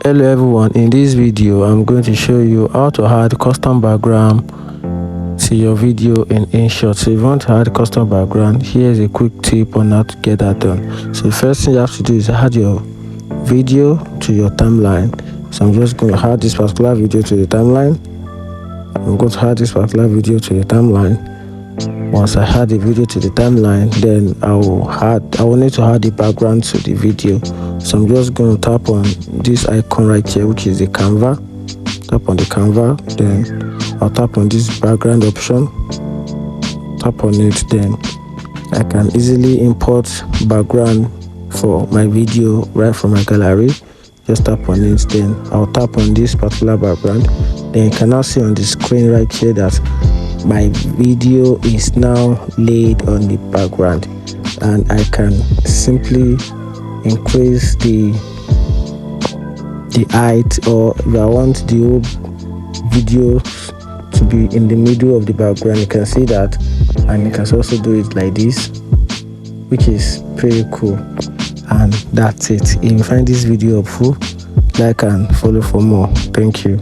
Hello everyone, in this video I'm going to show you how to add custom background to your video in InShot. So if you want to add custom background, here's a quick tip on how to get that done. So the first thing you have to do is add your video to your timeline. So I'm just going to add this particular video to the timeline. Once I add the video to the timeline, then I will need to add the background to the video. So I'm just going to tap on this icon right here, which is the Canva. Tap on the Canva, then I'll tap on this background option. Tap on it, then I can easily import background for my video right from my gallery. Just tap on it, then I'll tap on this particular background. Then you can now see on the screen right here that my video is now laid on the background, and I can simply increase the height, or if I want the whole video to be in the middle of the background, you can see that. And you can also do it like this, which is pretty cool. And that's it. If you find this video helpful, like and follow for more. Thank you.